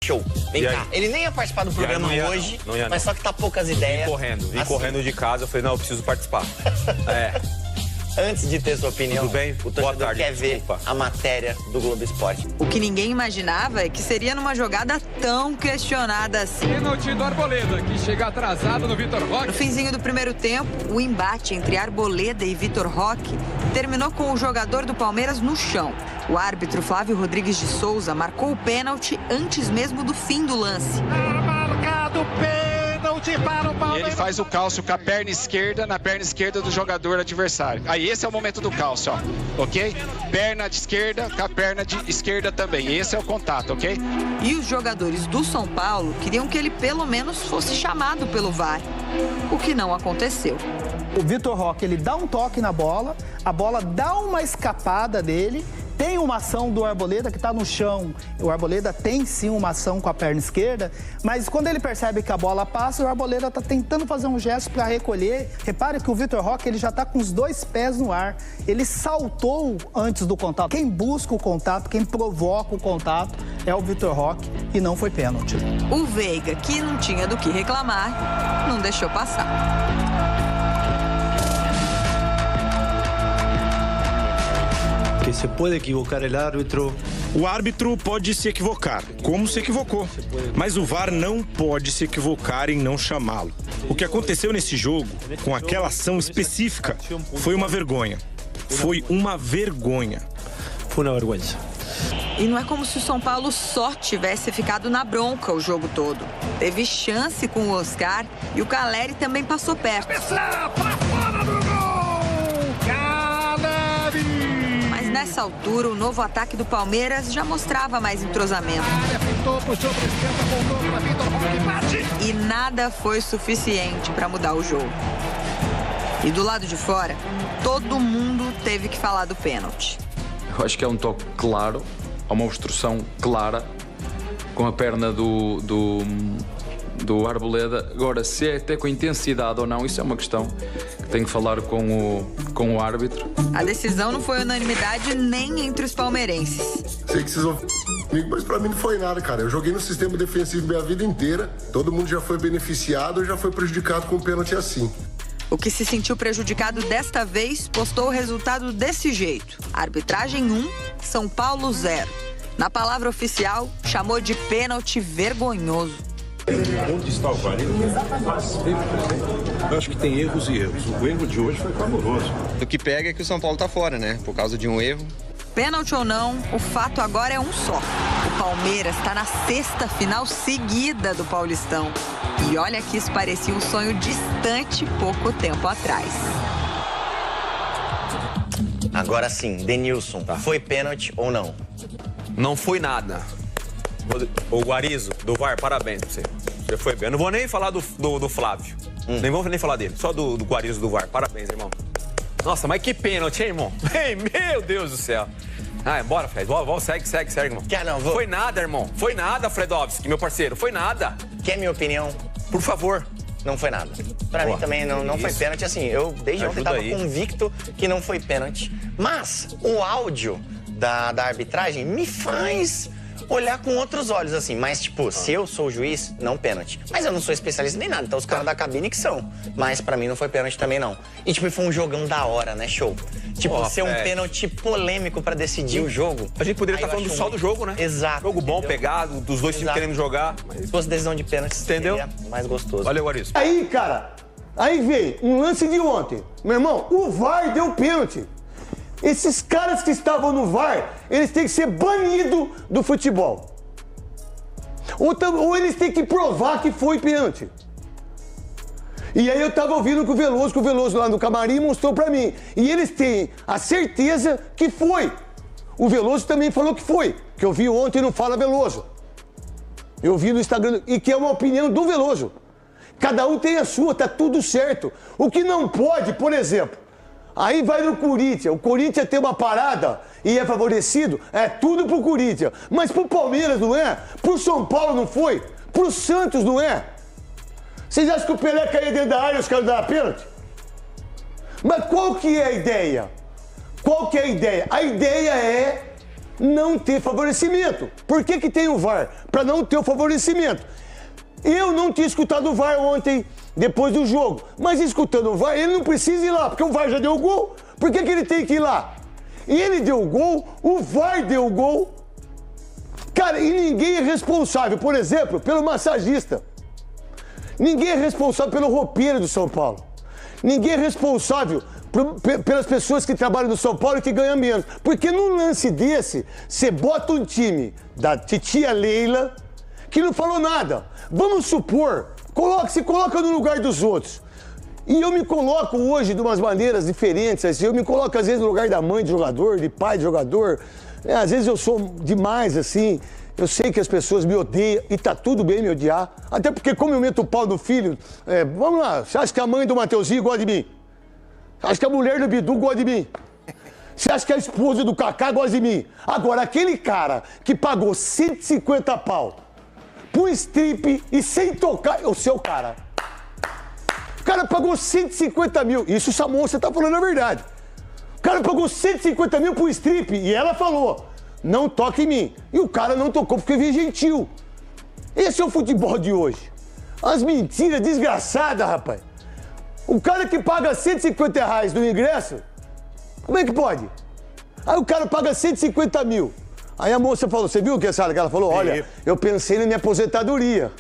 show. Vem cá. Ele nem ia participar do programa hoje, mas só que tá poucas ideias. Vim correndo de casa, eu falei, não, eu preciso participar. Antes de ter sua opinião, tudo bem? o torcedor quer ver a matéria do Globo Esporte. O que ninguém imaginava é que seria numa jogada tão questionada assim. Pênalti do Arboleda, que chega atrasado no Vitor Roque. No finzinho do primeiro tempo, o embate entre Arboleda e Vitor Roque terminou com o jogador do Palmeiras no chão. O árbitro Flávio Rodrigues de Souza marcou o pênalti antes mesmo do fim do lance. Marcado pênalti para o Palmeiras. E ele faz o cálcio com a perna esquerda na perna esquerda do jogador adversário. Aí esse é o momento do cálcio, ó. Ok? Perna de esquerda com a perna de esquerda também. Esse é o contato, ok? E os jogadores do São Paulo queriam que ele pelo menos fosse chamado pelo VAR, o que não aconteceu. O Vitor Roque, ele dá um toque na bola, a bola dá uma escapada dele, tem uma ação do Arboleda que está no chão. O Arboleda tem sim uma ação com a perna esquerda, mas quando ele percebe que a bola passa, o Arboleda está tentando fazer um gesto para recolher. Repare que o Vitor Roque, ele já está com os dois pés no ar. Ele saltou antes do contato. Quem busca o contato, quem provoca o contato é o Vitor Roque e não foi pênalti. O Veiga, que não tinha do que reclamar, não deixou passar. Que se pode equivocar o árbitro. O árbitro pode se equivocar, como se equivocou. Mas o VAR não pode se equivocar em não chamá-lo. O que aconteceu nesse jogo, com aquela ação específica, foi uma vergonha. Foi uma vergonha. Foi uma vergonha. E não é como se o São Paulo só tivesse ficado na bronca o jogo todo. Teve chance com o Oscar e o Caleri também passou perto. Nessa altura, o novo ataque do Palmeiras já mostrava mais entrosamento. E nada foi suficiente para mudar o jogo. E do lado de fora, todo mundo teve que falar do pênalti. Eu acho que é um toque claro, há uma obstrução clara com a perna do Arboleda. Agora, se é até com intensidade ou não, isso é uma questão que tenho que falar com o árbitro. A decisão não foi unanimidade nem entre os palmeirenses. Sei que vocês vão comigo, mas pra mim não foi nada, cara. Eu joguei no sistema defensivo minha vida inteira. Todo mundo já foi beneficiado ou já foi prejudicado com um pênalti assim. O que se sentiu prejudicado desta vez postou o resultado desse jeito. Arbitragem 1, São Paulo 0. Na palavra oficial, chamou de pênalti vergonhoso. Onde está o VAR? Eu acho que tem erros e erros. O erro de hoje foi clamoroso. O que pega é que o São Paulo tá fora, né? Por causa de um erro. Pênalti ou não, o fato agora é um só. O Palmeiras está na 6ª final seguida do Paulistão. E olha que isso parecia um sonho distante pouco tempo atrás. Agora sim, Denilson, foi pênalti ou não? Não foi nada. O Guarizo, do VAR, parabéns pra você. Você foi bem. Eu não vou nem falar do Flávio. Nem vou nem falar dele. Só do Guarizo, do VAR. Parabéns, irmão. Nossa, mas que pênalti, hein, irmão? Ei, meu Deus do céu. Bora, Fred. Bora, segue, irmão. Foi nada, irmão. Foi nada, Fredovski, meu parceiro. Foi nada. Quer minha opinião? Por favor. Não foi nada. Pra mim também não foi pênalti. Assim, eu desde ontem tava convicto que não foi pênalti. Mas o áudio da arbitragem me faz olhar com outros olhos, assim. Mas, tipo, se eu sou o juiz, não pênalti. Mas eu não sou especialista nem nada, então os caras da cabine que são. Mas pra mim não foi pênalti também, não. E, tipo, foi um jogão da hora, né? Show. Tipo, ser um pênalti polêmico pra decidir o jogo. A gente poderia estar falando só do jogo, né? Exato. Jogo bom, pegado, dos dois times querendo jogar. Se fosse decisão de pênalti, seria mais gostoso. Valeu, Guarizo. Aí, cara, aí veio um lance de ontem. Meu irmão, o VAR deu pênalti. Esses caras que estavam no VAR, eles têm que ser banidos do futebol. Ou eles têm que provar que foi pênalti. E aí eu tava ouvindo que o Veloso lá no camarim mostrou pra mim. E eles têm a certeza que foi. O Veloso também falou que foi. Que eu vi ontem no Fala Veloso. Eu vi no Instagram, e que é uma opinião do Veloso. Cada um tem a sua, tá tudo certo. O que não pode, por exemplo, aí vai no Corinthians, o Corinthians tem uma parada e é favorecido, é tudo pro Corinthians. Mas pro Palmeiras não é, pro São Paulo não foi, pro Santos não é. Vocês acham que o Pelé caía dentro da área e os caras davam pênalti? Mas qual que é a ideia? Qual que é a ideia? A ideia é não ter favorecimento. Por que que tem o VAR? Para não ter o favorecimento. Eu não tinha escutado o VAR ontem, depois do jogo. Mas escutando o VAR, ele não precisa ir lá, porque o VAR já deu o gol. Por que que ele tem que ir lá? Ele deu o gol, o VAR deu o gol. Cara, e ninguém é responsável, por exemplo, pelo massagista. Ninguém é responsável pelo roupeiro do São Paulo. Ninguém é responsável pelas pessoas que trabalham no São Paulo e que ganham menos. Porque num lance desse, você bota um time da titia Leila que não falou nada. Vamos supor, se coloca no lugar dos outros. E eu me coloco hoje de umas maneiras diferentes. Assim, eu me coloco às vezes no lugar da mãe de jogador, de pai de jogador. Às vezes eu sou demais assim. Eu sei que as pessoas me odeiam e tá tudo bem me odiar. Até porque como eu meto o pau no filho, vamos lá, você acha que a mãe do Mateuzinho gosta de mim? Você acha que a mulher do Bidu gosta de mim? Você acha que a esposa do Kaká gosta de mim? Agora, aquele cara que pagou 150 pau pro strip e sem tocar, o seu cara. O cara pagou 150 mil, isso essa moça tá falando a verdade. O cara pagou 150 mil pro strip e ela falou, não toque em mim. E o cara não tocou porque veio gentil. Esse é o futebol de hoje. As mentiras desgraçadas, rapaz. O cara que paga 150 reais no ingresso, como é que pode? Aí o cara paga 150 mil. Aí a moça falou, você viu o que ela falou? Olha, eu pensei na minha aposentadoria.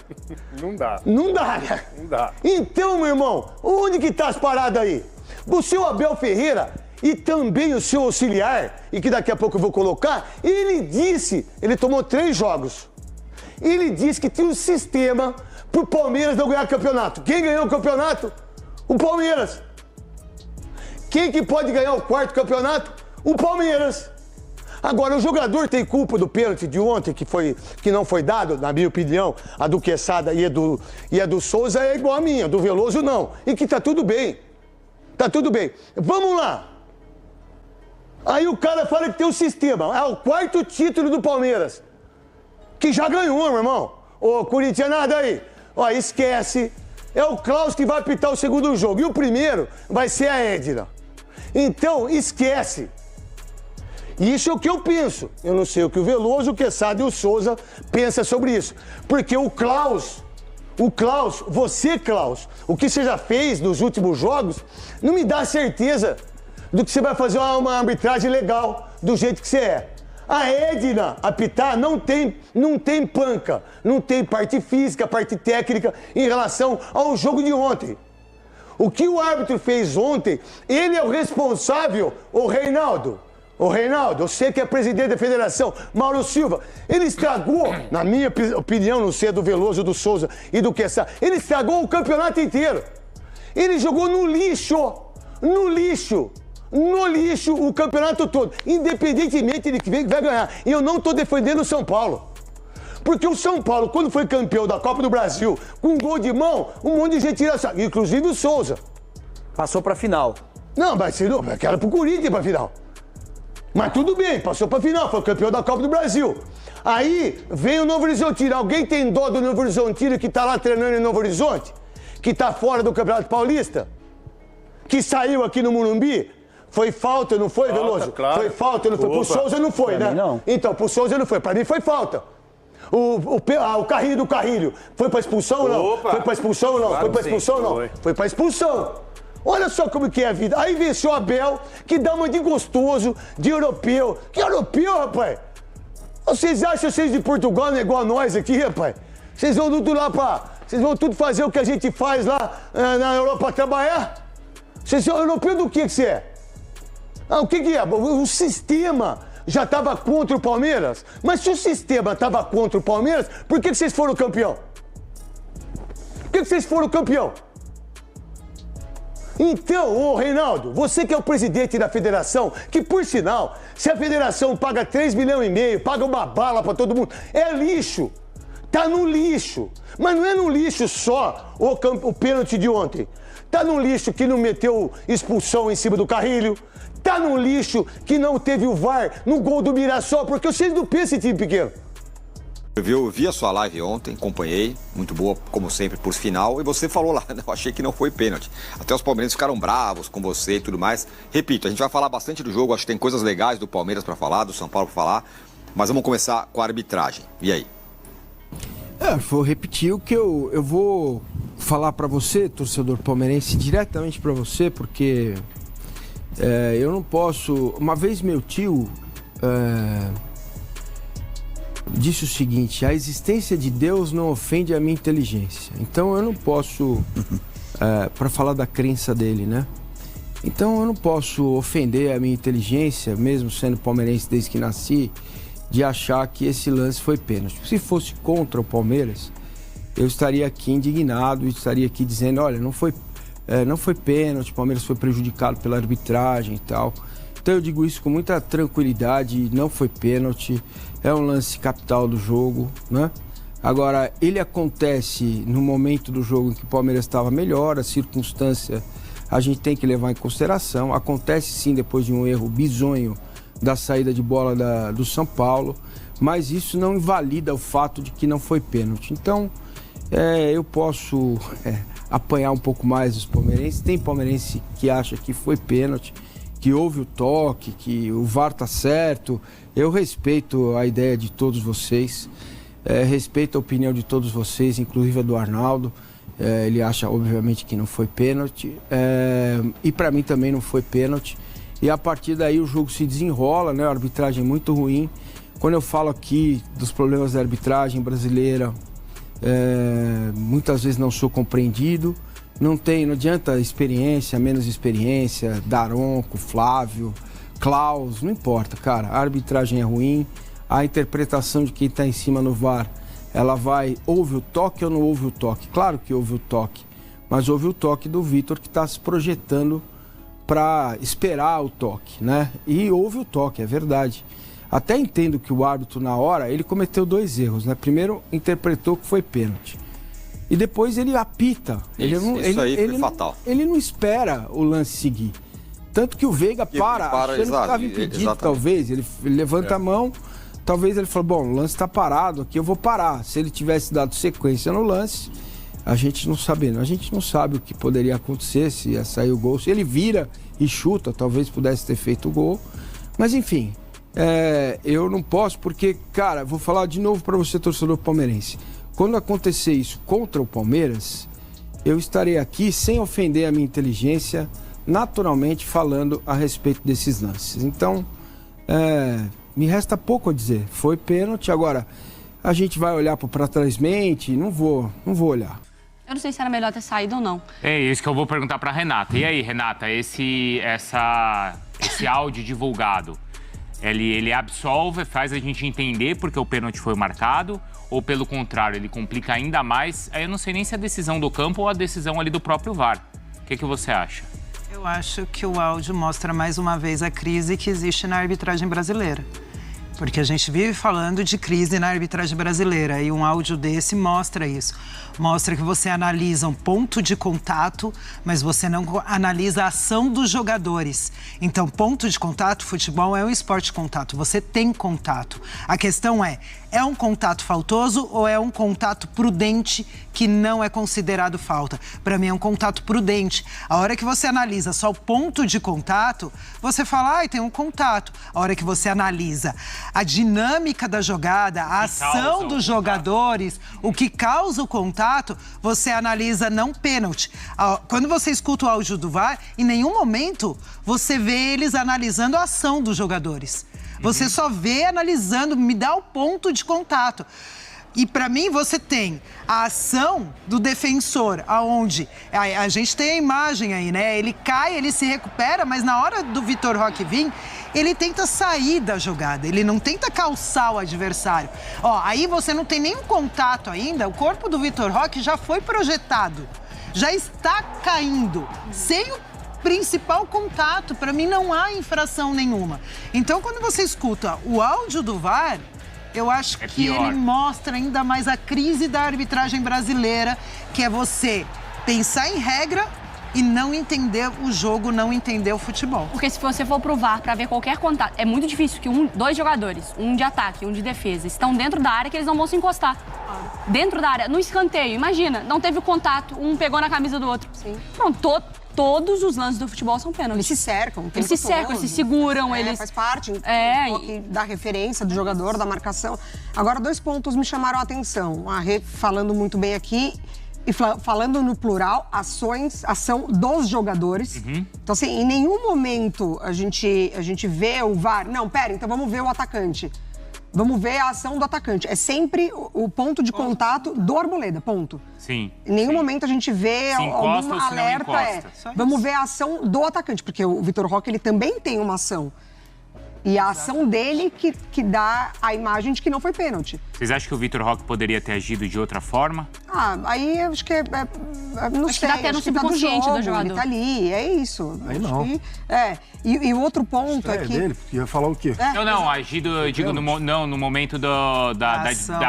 Não dá. Não dá, né? Não dá. Então, meu irmão, onde que tá as paradas aí? O seu Abel Ferreira e também o seu auxiliar, e que daqui a pouco eu vou colocar, ele tomou 3 jogos. Ele disse que tinha um sistema pro Palmeiras não ganhar campeonato. Quem ganhou o campeonato? O Palmeiras. Quem que pode ganhar o 4º campeonato? O Palmeiras. Agora, o jogador tem culpa do pênalti de ontem, que não foi dado, na minha opinião, a do Quesada e a do Souza é igual a minha, do Veloso não. E que tá tudo bem. Tá tudo bem. Vamos lá. Aí o cara fala que tem um sistema. É o 4º título do Palmeiras. Que já ganhou, meu irmão. Ô, corintianada aí. Ó, esquece. É o Klaus que vai apitar o segundo jogo. E o primeiro vai ser a Edna. Então, esquece. Isso é o que eu penso. Eu não sei o que o Veloso, o Quesada e o Souza pensam sobre isso. Porque o Klaus, você, Klaus, o que você já fez nos últimos jogos, não me dá certeza do que você vai fazer uma arbitragem legal, do jeito que você é. A Edna apitar não tem panca, não tem parte física, parte técnica em relação ao jogo de ontem. O que o árbitro fez ontem, ele é o responsável, o Reinaldo, você que é presidente da federação, Mauro Silva, ele estragou, na minha opinião, não sei, do Veloso, do Souza e do Quesada, ele estragou o campeonato inteiro. Ele jogou no lixo o campeonato todo, independentemente de que vai ganhar. E eu não estou defendendo o São Paulo. Porque o São Paulo, quando foi campeão da Copa do Brasil, com um gol de mão, um monte de gente tira essa, inclusive o Souza. Passou pra final. Não, mas era pro Corinthians pra final. Mas tudo bem, passou pra final, foi campeão da Copa do Brasil. Aí vem o Novo Horizontino. Alguém tem dó do Novo Horizontino que tá lá treinando em Novo Horizonte? Que tá fora do Campeonato Paulista? Que saiu aqui no Morumbi? Foi falta, não foi, Veloso? Claro. Foi falta, não foi? Pro Souza não foi, né? Não. Então, pro Souza não foi. Pra mim foi falta. O Carrilho do Carrilho. Foi pra expulsão ou não? Foi pra expulsão ou não? Claro, foi pra expulsão ou não? Foi pra expulsão. Olha só como que é a vida. Aí venceu o Abel, que dá uma de gostoso, de europeu. Que europeu, rapaz? Vocês acham vocês de Portugal não é igual a nós aqui, rapaz? Vocês vão tudo lá vocês vão tudo fazer o que a gente faz lá na Europa trabalhar? Vocês são europeu do que você é? O que é? O sistema já estava contra o Palmeiras? Mas se o sistema estava contra o Palmeiras, por que vocês foram campeão? Por que vocês foram campeão? Então, ô Reinaldo, você que é o presidente da federação, que por sinal, se a federação paga 3,5 milhões, paga uma bala pra todo mundo, é lixo. Tá no lixo. Mas não é no lixo só o pênalti de ontem. Tá no lixo que não meteu expulsão em cima do Carrilho. Tá no lixo que não teve o VAR no gol do Mirassol, porque vocês não pensam em time pequeno. Eu vi a sua live ontem, acompanhei, muito boa, como sempre, por final, e você falou lá, eu achei que não foi pênalti. Até os palmeirenses ficaram bravos com você e tudo mais. Repito, a gente vai falar bastante do jogo, acho que tem coisas legais do Palmeiras pra falar, do São Paulo pra falar, Mas vamos começar com a arbitragem. E aí? Vou repetir o que eu vou falar para você, torcedor palmeirense, diretamente para você, porque eu não posso... Uma vez meu tio disse o seguinte: a existência de Deus não ofende a minha inteligência. Então eu não posso, para falar da crença dele, né? Então eu não posso ofender a minha inteligência, mesmo sendo palmeirense desde que nasci, de achar que esse lance foi pênalti. Se fosse contra o Palmeiras, eu estaria aqui indignado e estaria aqui dizendo, olha, não foi pênalti, o Palmeiras foi prejudicado pela arbitragem e tal. Então eu digo isso com muita tranquilidade, não foi pênalti, é um lance capital do jogo, né? Agora, ele acontece no momento do jogo em que o Palmeiras estava melhor, a circunstância a gente tem que levar em consideração. Acontece sim depois de um erro bizonho da saída de bola do São Paulo, mas isso não invalida o fato de que não foi pênalti. Então, eu posso apanhar um pouco mais os palmeirenses. Tem palmeirense que acha que foi pênalti, que houve o toque, que o VAR tá certo. Eu respeito a ideia de todos vocês, respeito a opinião de todos vocês, inclusive a do Arnaldo. Ele acha, obviamente, que não foi pênalti, e para mim também não foi pênalti. E a partir daí o jogo se desenrola, né? A arbitragem muito ruim. Quando eu falo aqui dos problemas da arbitragem brasileira, muitas vezes não sou compreendido. Não adianta experiência, menos experiência, Daronco, Flávio, Klaus, não importa, cara. A arbitragem é ruim, a interpretação de quem está em cima no VAR, houve o toque ou não houve o toque? Claro que houve o toque, mas houve o toque do Vitor, que está se projetando para esperar o toque, né? E houve o toque, é verdade. Até entendo que o árbitro, na hora, ele cometeu 2 erros, né? Primeiro, interpretou que foi pênalti. E depois ele apita. Isso aí foi fatal. Ele não espera o lance seguir. Tanto que o Veiga achando que estava impedido, talvez. Ele levanta a mão, talvez ele falou, bom, o lance está parado aqui, eu vou parar. Se ele tivesse dado sequência no lance, a gente não sabe o que poderia acontecer, se ia sair o gol. Se ele vira e chuta, talvez pudesse ter feito o gol. Mas enfim, eu não posso, porque, cara, vou falar de novo para você, torcedor palmeirense. Quando acontecer isso contra o Palmeiras, eu estarei aqui sem ofender a minha inteligência, naturalmente falando a respeito desses lances. Então, me resta pouco a dizer. Foi pênalti, agora a gente vai olhar para trás-mente, não vou olhar. Eu não sei se era melhor ter saído ou não. É isso que eu vou perguntar para Renata. E aí, Renata, esse áudio divulgado, ele absolve, faz a gente entender porque o pênalti foi marcado? Ou, pelo contrário, ele complica ainda mais? Aí eu não sei nem se é a decisão do campo ou a decisão ali do próprio VAR. O que você acha? Eu acho que o áudio mostra mais uma vez a crise que existe na arbitragem brasileira. Porque a gente vive falando de crise na arbitragem brasileira e um áudio desse mostra isso. Mostra que você analisa um ponto de contato, mas você não analisa a ação dos jogadores. Então, ponto de contato, futebol é um esporte de contato, você tem contato. A questão é um contato faltoso ou é um contato prudente que não é considerado falta? Para mim é um contato prudente. A hora que você analisa só o ponto de contato, você fala, tem um contato. A hora que você analisa a dinâmica da jogada, a ação dos jogadores, o que causa o contato, você analisa não pênalti. Quando você escuta o áudio do VAR, em nenhum momento você vê eles analisando a ação dos jogadores. Você só vê analisando, me dá o ponto de contato. E para mim você tem a ação do defensor, aonde a gente tem a imagem aí, né? Ele cai, ele se recupera, mas na hora do Vitor Roque vir, ele tenta sair da jogada, ele não tenta calçar o adversário. Aí você não tem nenhum contato ainda, o corpo do Vitor Roque já foi projetado, já está caindo, sem o principal contato. Para mim não há infração nenhuma. Então quando você escuta o áudio do VAR, eu acho que ele mostra ainda mais a crise da arbitragem brasileira, que é você pensar em regra e não entender o jogo, não entender o futebol. Porque se você for pro VAR para ver qualquer contato, é muito difícil que dois jogadores, um de ataque, um de defesa, estão dentro da área que eles não vão se encostar. Dentro da área, no escanteio, imagina, não teve o contato, um pegou na camisa do outro. Sim. Pronto, todos os lances do futebol são pênaltis. Eles se cercam. Eles se cercam, eles se seguram, eles... Faz parte da referência do jogador, da marcação. Agora, 2 pontos me chamaram a atenção. A Rê falando muito bem aqui e falando no plural, ação dos jogadores. Então, assim, em nenhum momento a gente vê o VAR. Não, pera, então vamos ver o atacante. Vamos ver a ação do atacante. É sempre o ponto de contato do Arboleda, ponto. Sim. Em nenhum momento a gente vê algum alerta. Vamos ver a ação do atacante, porque o Vitor Roque ele também tem uma ação. E a ação dele que dá a imagem de que não foi pênalti. Vocês acham que o Vitor Roque poderia ter agido de outra forma? Aí eu acho que não sei. Que dá até no subconsciente do jogador. Ele tá ali, é isso. Aí não. E o outro ponto é que... dele, porque ia falar o quê? Não, agido, eu digo, no momento da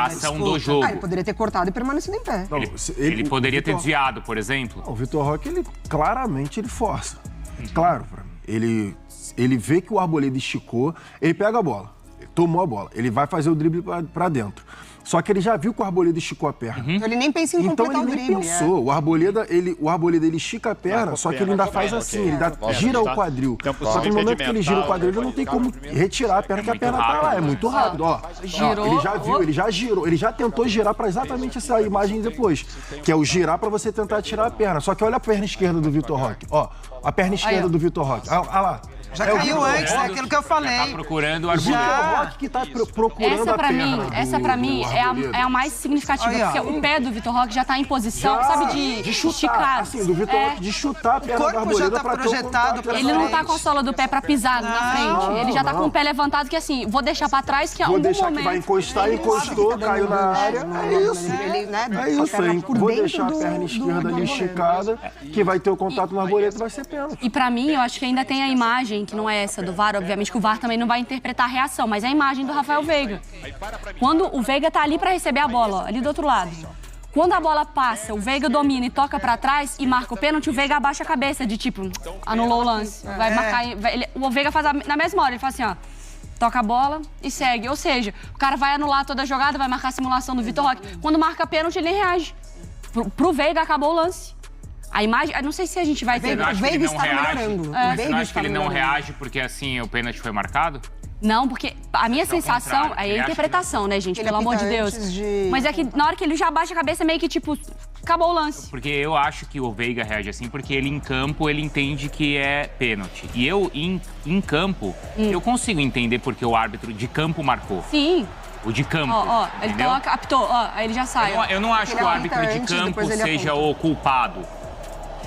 ação do jogo. Ele poderia ter cortado e permanecido em pé. Ele poderia ter desviado, por exemplo? O Vitor Roque, ele claramente força. Claro, pra mim. Ele vê que o Arboleda esticou, ele pega a bola, tomou a bola, ele vai fazer o drible pra dentro. Só que ele já viu que o Arboleda esticou a perna. Ele nem pensa em completar o drible. Então ele nem pensou. O Arboleda, ele estica a perna, só que ele ainda faz assim, ele gira o quadril. Só que no momento que ele gira o quadril, ele não tem como retirar a perna, porque a perna tá lá, é muito rápido. Ele já viu, ele já girou, ele já tentou girar pra exatamente essa imagem depois, que é o girar pra você tentar tirar a perna. Só que olha a perna esquerda do Vitor Roque, a perna esquerda do Vitor Roque. Olha lá. Já caiu antes, é aquilo que eu falei. Tá procurando o Arboleda. O Roque que tá procurando a perna. Essa pra mim é a mais significativa, porque o pé do Vitor Roque já tá em posição, sabe, de esticar. Assim, do Vitor Roque de chutar a perna do Arboleda pra ter o contato. Ele não tá com a sola do pé pra pisar na frente. Ele já tá com o pé levantado, que assim, vou deixar pra trás, que é um momento... Vou deixar que vai encostar, encostou, caiu na área. É isso. É isso aí. Vou deixar a perna esquerda ali esticada, que vai ter o contato no Arboleda e vai ser pênalti. E pra mim, eu acho que ainda tem a imagem, que não é essa do VAR, obviamente que o VAR também não vai interpretar a reação, mas é a imagem do Rafael Veiga. Quando o Veiga tá ali pra receber a bola, ó, ali do outro lado. Quando a bola passa, o Veiga domina e toca pra trás e marca o pênalti, o Veiga abaixa a cabeça de tipo, anulou o lance. Vai marcar, o Veiga faz na mesma hora, ele faz assim, ó, toca a bola e segue. Ou seja, o cara vai anular toda a jogada, vai marcar a simulação do Vitor Roque. Quando marca pênalti, ele nem reage. Pro Veiga acabou o lance. A imagem, não sei se a gente vai ter... O Veiga está no melhor ângulo. Você acha que ele não reage porque assim o pênalti foi marcado? Não, porque a minha sensação... Aí é a interpretação, né, gente? Pelo amor de Deus. Mas é que na hora que ele já abaixa a cabeça, meio que tipo, acabou o lance. Porque eu acho que o Veiga reage assim, porque ele em campo, ele entende que é pênalti. E eu, em campo, eu consigo entender porque o árbitro de campo marcou. Sim. O de campo. Ele toca, apitou, aí ele já sai. Eu não acho que o árbitro de campo seja o culpado.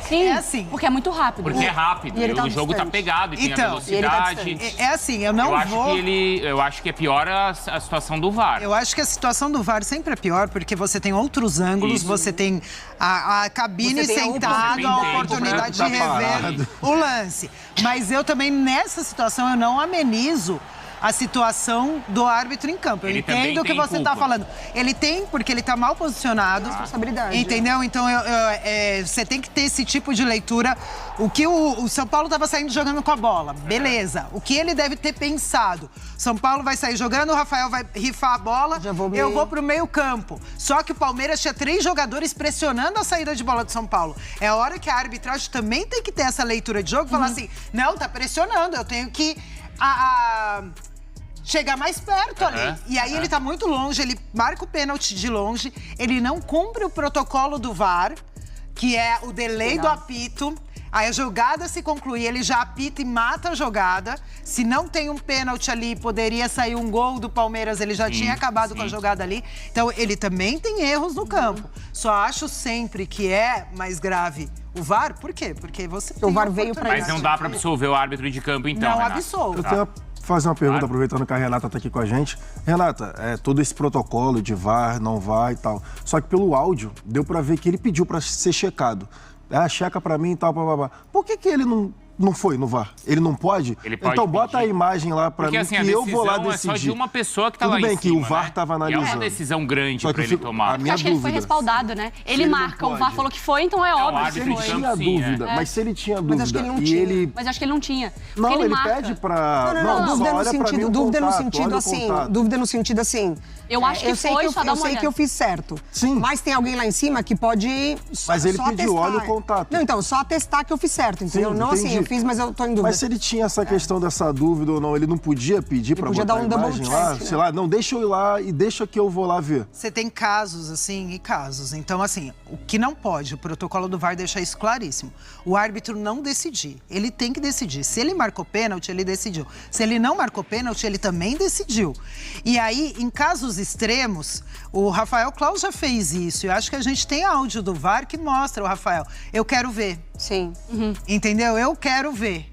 Sim, assim, porque é muito rápido. Porque é rápido, o jogo tá pegado e tem a velocidade. É assim, eu não vou... Eu acho que é pior a situação do VAR. Eu acho que a situação do VAR sempre é pior, porque você tem outros ângulos, você tem a cabine sentada, a oportunidade de rever o lance. Mas eu também, nessa situação, eu não amenizo a situação do árbitro em campo. Eu entendo o que você está falando. Ele tem, porque ele está mal posicionado. Responsabilidade. Entendeu? Então, você tem que ter esse tipo de leitura. O que o São Paulo estava saindo jogando com a bola. Beleza. O que ele deve ter pensado? São Paulo vai sair jogando, o Rafael vai rifar a bola, eu vou para o meio campo. Só que o Palmeiras tinha 3 jogadores pressionando a saída de bola do São Paulo. É a hora que a arbitragem também tem que ter essa leitura de jogo, falar assim, não, tá pressionando, eu tenho que... chegar mais perto ali. E aí ele tá muito longe, ele marca o pênalti de longe, ele não cumpre o protocolo do VAR, que é o delay do apito. Aí a jogada se conclui, ele já apita e mata a jogada. Se não tem um pênalti ali, poderia sair um gol do Palmeiras, ele já tinha acabado com a jogada ali. Então ele também tem erros no campo. Só acho sempre que é mais grave o VAR, por quê? Porque você tem... O VAR veio pra Mas não dá pra absolver o árbitro de campo, então, Não Renata. absolve. Eu tenho fazer uma pergunta, aproveitando que a Renata tá aqui com a gente. Renata, todo esse protocolo de VAR, não VAR e tal. Só que pelo áudio, deu pra ver que ele pediu pra ser checado. Checa pra mim e tal, blá. Por que ele não Não foi no VAR. Ele não pode? Ele pode então bota pedir. a imagem lá pra Porque, mim assim, que eu vou lá decidir. É só de uma pessoa que tá lá em Tudo bem cima, que o VAR né? tava E analisando. é uma decisão grande pra ele tomar. Eu acho que ele foi respaldado, né? Ele marca, o VAR falou que foi, então é óbvio que Ele foi. tinha dúvida, mas se ele tinha dúvida Mas acho que ele não e tinha. ele... Mas acho que ele não tinha. Não, ele marca. pede pra... Não, dúvida no olha pra sentido, mim o dúvida no contato, sentido olha o assim, contato. dúvida no sentido assim. Eu acho que foi, só dá uma Eu sei olhada. que eu fiz certo. Sim. Mas tem alguém lá em cima que pode Mas ele só pediu, atestar. olha o contato. Não, então, só atestar que eu fiz certo, entendeu? Sim, não assim, entendi. eu fiz, mas eu tô em dúvida. Mas se ele tinha essa questão dessa dúvida ou não, ele não podia pedir pra podia botar dar um a double imagem check, lá? né? Sei lá, não, deixa eu ir lá e deixa que eu vou lá ver. Você tem casos, assim, e casos. Então, assim, o que não pode, o protocolo do VAR deixa isso claríssimo. O árbitro não decidir. Ele tem que decidir. Se ele marcou pênalti, ele decidiu. Se ele não marcou pênalti, ele também decidiu. E aí, em casos extremos, o Rafael Claus já fez isso. Eu acho que a gente tem áudio do VAR que mostra o Rafael. Eu quero ver. Sim. Entendeu? Eu quero ver.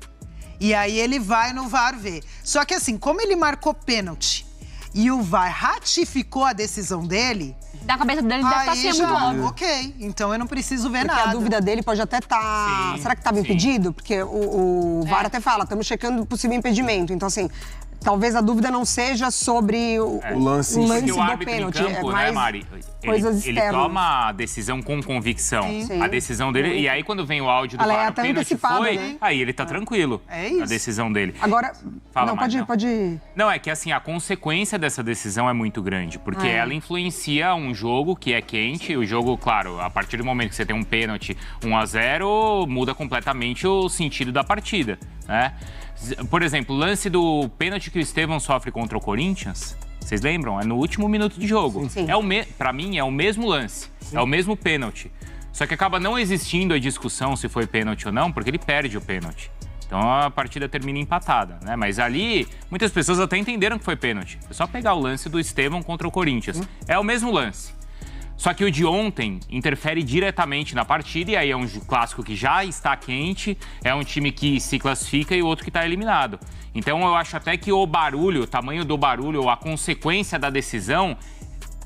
E aí ele vai no VAR ver. Só que assim, como ele marcou pênalti e o VAR ratificou a decisão dele... Da cabeça dele deve estar sendo muito óbvio. Ok, então eu não preciso ver Porque nada. a dúvida dele pode até estar... Será que estava impedido? Porque o VAR até fala, estamos checando possível impedimento. Então, assim, talvez a dúvida não seja sobre o lance Porque o do árbitro pênalti. em campo, né, Mari? Coisas Ele externas. toma a decisão com convicção. Sim. A decisão dele... E aí, quando vem o áudio do Ela é VAR, o até pênalti antecipada, foi, né? aí ele tá tranquilo. É isso. A decisão dele. Agora, Fala, não, Mari, pode... Não, é que assim, a consequência dessa decisão é muito grande, porque ela influencia um jogo que é quente. O jogo, claro, a partir do momento que você tem um pênalti 1-0, muda completamente o sentido da partida, né? Por exemplo, o lance do pênalti que o Estevão sofre contra o Corinthians, vocês lembram? É no último minuto de jogo. Sim. Pra mim, é o mesmo lance, é o mesmo pênalti. Só que acaba não existindo a discussão se foi pênalti ou não, porque ele perde o pênalti. Então a partida termina empatada, né? Mas ali, muitas pessoas até entenderam que foi pênalti. É só pegar o lance do Estevão contra o Corinthians. É o mesmo lance. Só que o de ontem interfere diretamente na partida, e aí é um clássico que já está quente, é um time que se classifica e o outro que está eliminado. Então eu acho até que o barulho, o tamanho do barulho, ou a consequência da decisão,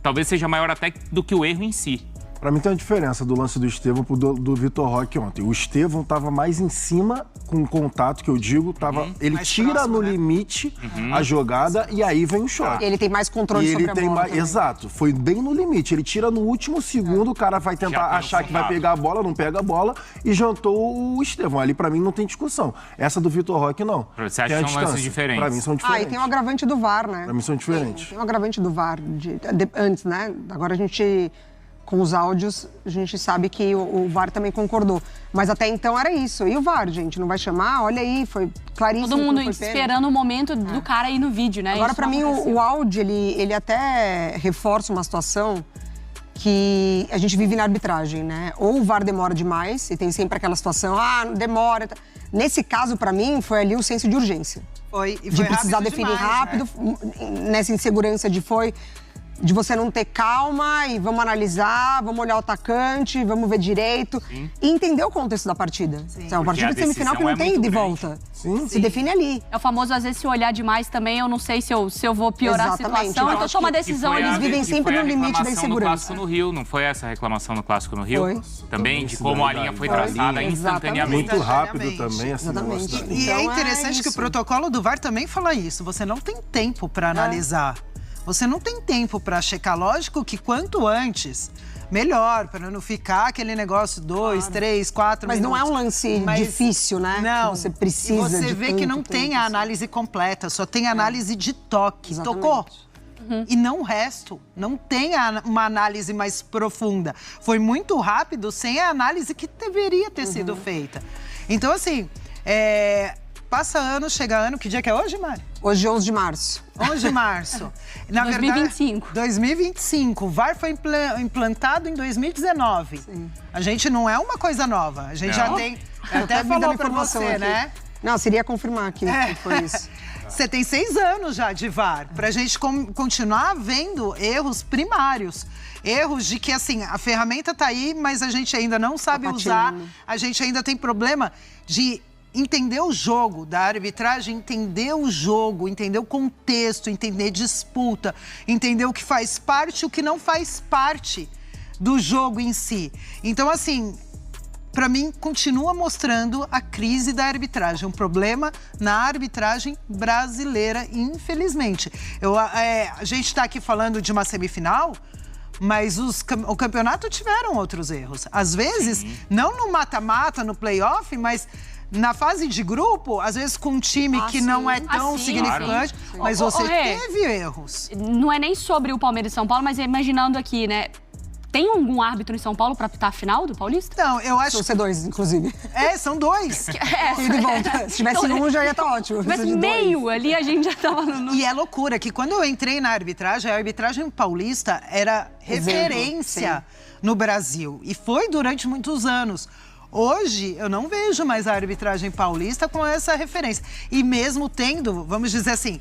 talvez seja maior até do que o erro em si. Pra mim tem uma diferença do lance do Estevão pro do Vitor Roque ontem. O Estevão tava mais em cima, com o contato que eu digo, ele Mais tira próximo, no né? limite a jogada e aí vem o choque. Ele tem mais controle E sobre ele a tem bola mais, também. exato, foi bem no limite. Ele tira no último segundo, o cara vai tentar achar que vai pegar a bola, não pega a bola e jantou o Estevão. Ali pra mim não tem discussão. Essa do Vitor Roque não. Você acha Tem a que são lances distância. diferentes? Pra mim são Ah, diferentes. e tem o agravante do VAR, né? Pra mim são diferentes. Tem o agravante do VAR antes, né? Agora a gente, com os áudios, a gente sabe que o VAR também concordou. Mas até então era isso. E o VAR, gente? Não vai chamar? Olha aí, foi claríssimo. Todo mundo que não foi pênalti. esperando o momento do cara aí no vídeo, né? Agora, Isso pra não mim, aconteceu. o áudio, ele até reforça uma situação que a gente vive na arbitragem, né? Ou o VAR demora demais, e tem sempre aquela situação, demora. Nesse caso, pra mim, foi ali o senso de urgência. Foi, e De foi precisar rápido definir demais, rápido, nessa insegurança de você não ter calma e vamos analisar, vamos olhar o atacante, vamos ver direito e entender o contexto da partida. É uma partida de semifinal que não tem ida e volta. Se define ali. É o famoso, às vezes, se olhar demais também, eu não sei se eu vou piorar Exatamente. a situação, Eu então acho toma a que decisão. eles vivem sempre no limite da No insegurança. Clássico no Rio, não foi essa a reclamação no Clássico no Rio? Foi. Também, de como a linha foi traçada instantaneamente. Muito rápido também esse negócio. Exatamente. E Então, é interessante que o protocolo do VAR também fala isso. Você não tem tempo para analisar. Você não tem tempo para checar. Lógico que quanto antes, melhor, para não ficar aquele negócio 2, 3, 4 Mas minutos. não é um lance difícil, né? Não. Que você precisa E você de vê que não tanto tem tempo, a assim. análise completa, só tem análise de toque. Exatamente. Tocou? E não o resto. Não tem uma análise mais profunda. Foi muito rápido, sem a análise que deveria ter sido feita. Então, assim, passa ano, chega ano. Que dia que é hoje, Mari? Hoje, 11 de março. 11 de março. Na 2025. Verdade, 2025. O VAR foi implantado em 2019. A gente não é uma coisa nova. A gente já tem... Até me dando falou pra informação você, aqui. né? Não, seria confirmar aqui que foi isso. Você tem 6 anos já de VAR, pra gente continuar vendo erros primários. Erros de que, assim, a ferramenta tá aí, mas a gente ainda não sabe usar. A gente ainda tem problema de entender o jogo, da arbitragem, entender o jogo, entender o contexto, entender disputa, entender o que faz parte e o que não faz parte do jogo em si. Então, assim, para mim, continua mostrando a crise da arbitragem, um problema na arbitragem brasileira, infelizmente. A gente está aqui falando de uma semifinal, mas o campeonato tiveram outros erros. Às vezes, não no mata-mata, no play-off, mas na fase de grupo, às vezes com um time que não é tão significante, mas você teve erros. Não é nem sobre o Palmeiras e São Paulo, mas imaginando aqui, né? Tem algum árbitro em São Paulo para apitar a final do Paulista? Não, eu acho... São dois, inclusive. São dois. De volta. Se tivesse um, já ia estar ótimo. Se tivesse meio ali, a gente já tava no... E é loucura que quando eu entrei na arbitragem, a arbitragem paulista era referência no Brasil. E foi durante muitos anos. Hoje, eu não vejo mais a arbitragem paulista com essa referência. E mesmo tendo, vamos dizer assim,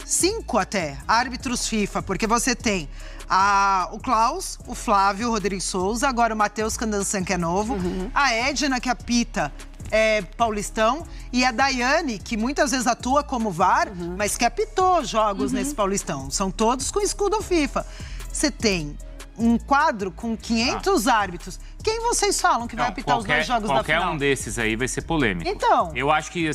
5 até árbitros FIFA, porque você tem o Klaus, o Flávio Rodrigues Souza, agora o Matheus Candansan, que é novo, a Edna, que apita Paulistão, e a Daiane, que muitas vezes atua como VAR, mas que apitou jogos nesse Paulistão. São todos com escudo FIFA. Você tem um quadro com 500 árbitros. Quem vocês falam que vai apitar os 2 jogos da final? Qualquer um desses aí vai ser polêmico. Então. Eu acho que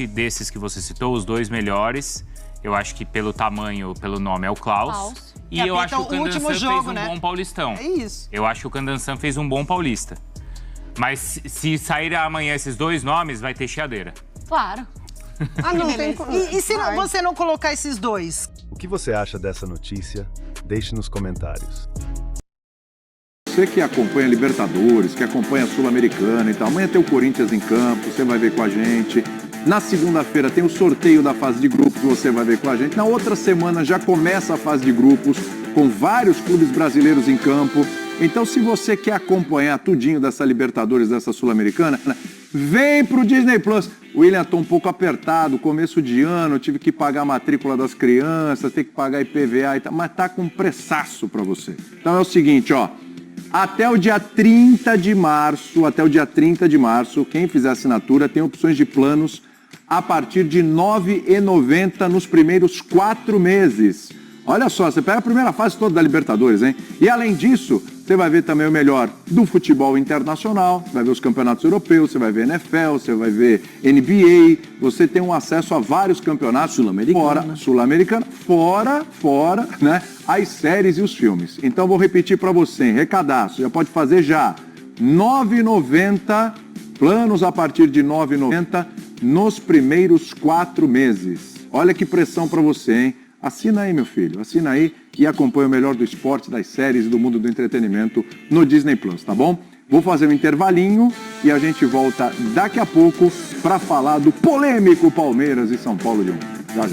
desses que você citou, os 2 melhores, eu acho que pelo tamanho, pelo nome é o Klaus. E eu acho que o Candansan fez um bom Paulistão. É isso. Eu acho que o Candansan fez um bom Paulista. Mas se sair amanhã esses 2 nomes, vai ter chiadeira. Claro. Não tem... E se você não colocar esses 2? O que você acha dessa notícia? Deixe nos comentários. Você que acompanha Libertadores, que acompanha a Sul-Americana e tal, amanhã tem o Corinthians em campo, você vai ver com a gente. Na segunda-feira tem o sorteio da fase de grupos, você vai ver com a gente. Na outra semana já começa a fase de grupos, com vários clubes brasileiros em campo. Então, se você quer acompanhar tudinho dessa Libertadores, dessa Sul-Americana, vem pro Disney Plus. O William, tô um pouco apertado, começo de ano, tive que pagar a matrícula das crianças, tem que pagar IPVA e tal, mas tá com um preçaço pra você. Então é o seguinte, até o dia 30 de março, quem fizer assinatura tem opções de planos a partir de R$ 9,90 nos primeiros 4 meses. Olha só, você pega a primeira fase toda da Libertadores, hein? E além disso, você vai ver também o melhor do futebol internacional, vai ver os campeonatos europeus, você vai ver NFL, você vai ver NBA, você tem um acesso a vários campeonatos sul-americano, fora, né, as séries e os filmes. Então vou repetir para você, hein? Recadaço, já pode fazer já. R$ 9,90, planos a partir de R$ 9,90 nos primeiros 4 meses. Olha que pressão para você, hein? Assina aí, meu filho, assina aí e acompanha o melhor do esporte, das séries e do mundo do entretenimento no Disney Plus, tá bom? Vou fazer um intervalinho e a gente volta daqui a pouco para falar do polêmico Palmeiras e São Paulo de ontem. Já.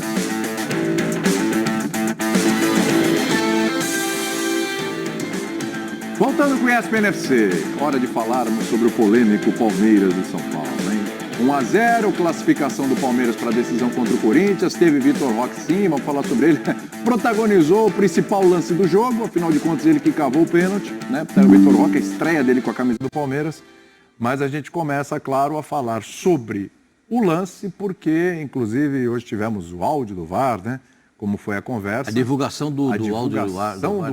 Voltando com o ESPN FC, hora de falarmos sobre o polêmico Palmeiras e São Paulo, hein? 1-0, classificação do Palmeiras para a decisão contra o Corinthians, teve Vitor Roque sim, vamos falar sobre ele, protagonizou o principal lance do jogo, afinal de contas ele que cavou o pênalti, né? O Vitor Roque, a estreia dele com a camisa do Palmeiras, mas a gente começa, claro, a falar sobre o lance, porque inclusive hoje tivemos o áudio do VAR, né? Como foi a conversa. A divulgação do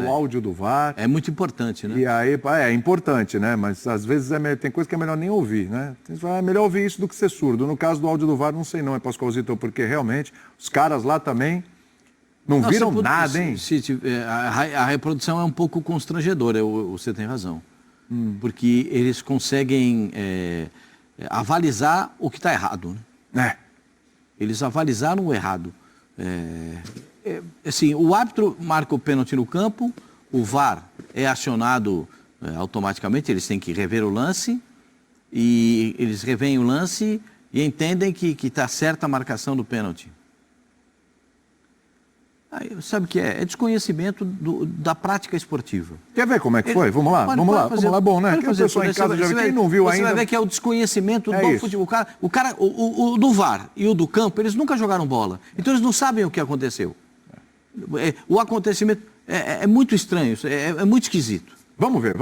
áudio do VAR. É muito importante, né? E aí, é importante, né? Mas às vezes tem coisa que é melhor nem ouvir, né? É melhor ouvir isso do que ser surdo. No caso do áudio do VAR, não sei não, Pascoalzito, porque realmente os caras lá também não viram nada, hein? A reprodução é um pouco constrangedora, você tem razão. Porque eles conseguem avalizar o que está errado, né? Eles avalizaram o errado. Assim, o árbitro marca o pênalti no campo, o VAR é acionado automaticamente, eles têm que rever o lance, e eles reveem o lance e entendem que está certa a marcação do pênalti. Aí, sabe o que é? É desconhecimento da prática esportiva. Quer ver como é que foi? Vamos lá, bom, né? Que a pessoa em casa já quem não viu ainda. Você vai ver que é o desconhecimento do futebol. O do VAR e o do campo, eles nunca jogaram bola. Então eles não sabem o que aconteceu. O acontecimento é muito estranho, é muito esquisito. Vamos ver.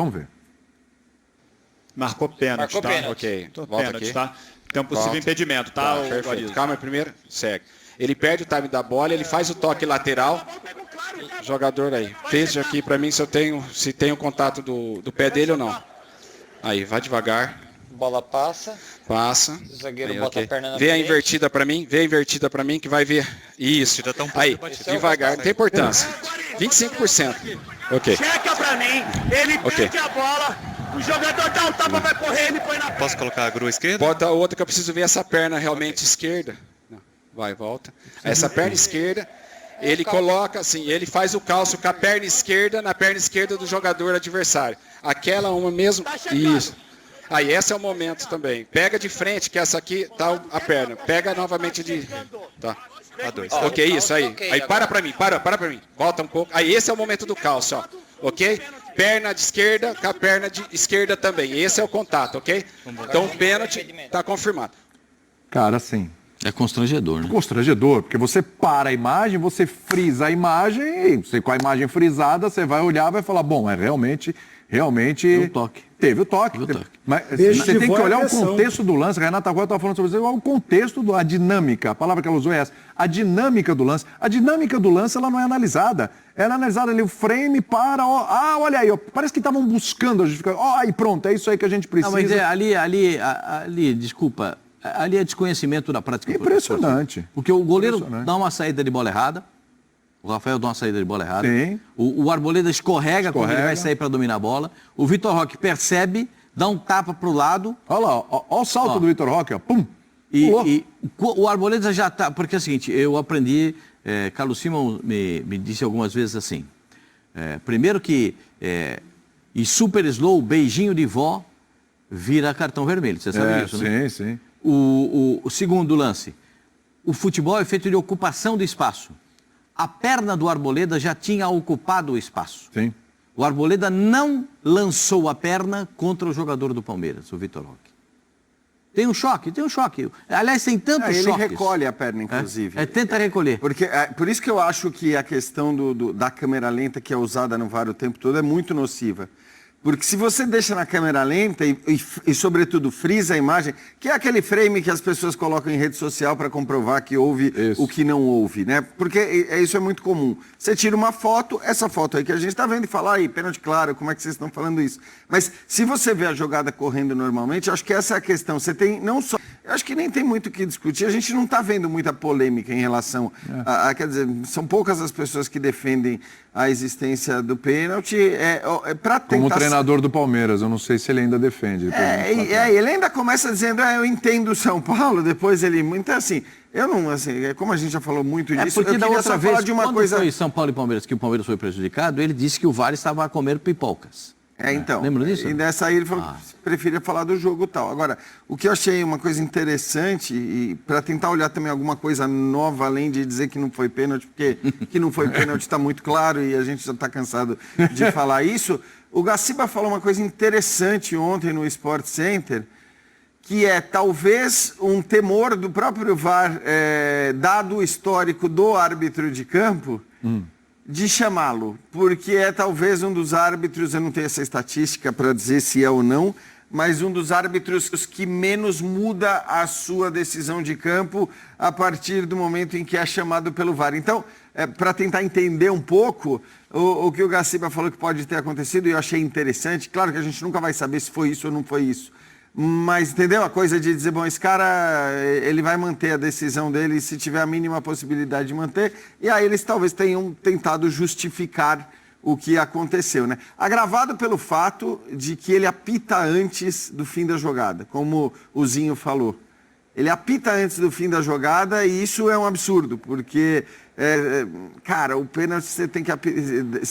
Marcou pênalti, tá? Ok. Pênalti, tá? Tem um possível impedimento, tá? Perfeito. Calma, primeiro, segue. Ele perde o time da bola, ele faz o toque lateral. Jogador aí. Veja aqui pra mim se tem o contato do pé dele ou não. Aí, vai devagar. Bola passa. Passa. O zagueiro aí, bota a perna na Vê a frente. invertida pra mim. Vê a invertida pra mim que vai ver. Isso. Aí, devagar. Não tem importância. 25%. Ok. Checa pra mim. Ele perde a bola. O jogador dá um tapa, vai correr, ele põe na perna. Posso colocar a grua esquerda? Bota outra que eu preciso ver essa perna realmente esquerda. Não. Vai, volta. Essa perna esquerda. Ele coloca assim, ele faz o calço com a perna esquerda na perna esquerda do jogador adversário. Aquela uma mesmo. Isso. Aí, esse é o momento também. Pega de frente, que essa aqui tá a perna. Pega novamente de... Tá. A 2. Ok, isso aí. Aí, para pra mim. Volta um pouco. Aí, esse é o momento do calço, ó. Ok? Perna de esquerda com a perna de esquerda também. Esse é o contato, ok? Então, o pênalti tá confirmado. Cara, sim. É constrangedor, né? Constrangedor, porque você para a imagem, você frisa a imagem, e você com a imagem frisada, você vai olhar e vai falar, bom, é realmente... Teve o toque. Mas você tem que olhar o contexto do lance. A Renata agora estava falando sobre isso. O contexto, a dinâmica. A palavra que ela usou é essa. A dinâmica do lance. A dinâmica do lance, ela não é analisada. Ela é analisada ali, o frame para... Ó, olha aí, ó, parece que estavam buscando a justificação. Ó, aí pronto, é isso aí que a gente precisa. Não, mas ali, desculpa, ali é desconhecimento da prática. Impressionante. Porque o goleiro dá uma saída de bola errada. O Rafael dá uma saída de bola errada. Sim. O Arboleda escorrega quando ele vai sair para dominar a bola. O Vitor Roque percebe, dá um tapa para o lado. Olha lá, ó o salto do Vitor Roque, ó. Pum! E o Arboleda já está... Porque é o seguinte, eu aprendi... Carlos Simon me disse algumas vezes assim. Primeiro que e super slow, beijinho de vó, vira cartão vermelho. Você sabe disso, né? Sim. O segundo lance. O futebol é feito de ocupação de espaço. A perna do Arboleda já tinha ocupado o espaço. Sim. O Arboleda não lançou a perna contra o jogador do Palmeiras, o Vitor Roque. Tem um choque. Aliás, tem tantos choques. Ele recolhe a perna, inclusive. Tenta recolher. Porque, por isso que eu acho que a questão da câmera lenta que é usada no VAR o tempo todo é muito nociva. Porque se você deixa na câmera lenta e sobretudo, frisa a imagem, que é aquele frame que as pessoas colocam em rede social para comprovar que houve o que não houve, né? Porque isso é muito comum. Você tira uma foto, essa foto aí que a gente está vendo e fala, aí, pênalti claro, como é que vocês estão falando isso? Mas se você vê a jogada correndo normalmente, acho que essa é a questão. Você tem não só... Eu acho que nem tem muito o que discutir. A gente não está vendo muita polêmica em relação quer dizer, são poucas as pessoas que defendem a existência do pênalti. Para tentar... Como treinador do Palmeiras, eu não sei se ele ainda defende. Ele ainda começa dizendo, eu entendo o São Paulo, depois ele... Então, assim, eu não... Assim, como a gente já falou muito disso, porque eu da queria outra só vez, falar de uma quando coisa... foi São Paulo e Palmeiras, que o Palmeiras foi prejudicado, ele disse que o VAR estava a comer pipocas. Então. Lembra disso? E nessa aí ele falou que preferia falar do jogo e tal. Agora, o que eu achei uma coisa interessante, e para tentar olhar também alguma coisa nova, além de dizer que não foi pênalti, porque que não foi pênalti está muito claro e a gente já está cansado de falar isso, o Gaciba falou uma coisa interessante ontem no Sport Center, que é talvez um temor do próprio VAR, dado o histórico do árbitro de campo, de chamá-lo, porque é talvez um dos árbitros, eu não tenho essa estatística para dizer se é ou não, mas um dos árbitros que menos muda a sua decisão de campo a partir do momento em que é chamado pelo VAR. Então, para tentar entender um pouco o que o Gaciba falou que pode ter acontecido, e eu achei interessante, claro que a gente nunca vai saber se foi isso ou não foi isso, mas entendeu a coisa de dizer, bom, esse cara, ele vai manter a decisão dele se tiver a mínima possibilidade de manter, e aí eles talvez tenham tentado justificar o que aconteceu, né? Agravado pelo fato de que ele apita antes do fim da jogada, como o Zinho falou. Ele apita antes do fim da jogada e isso é um absurdo, porque, cara, o pênalti você tem que apitar...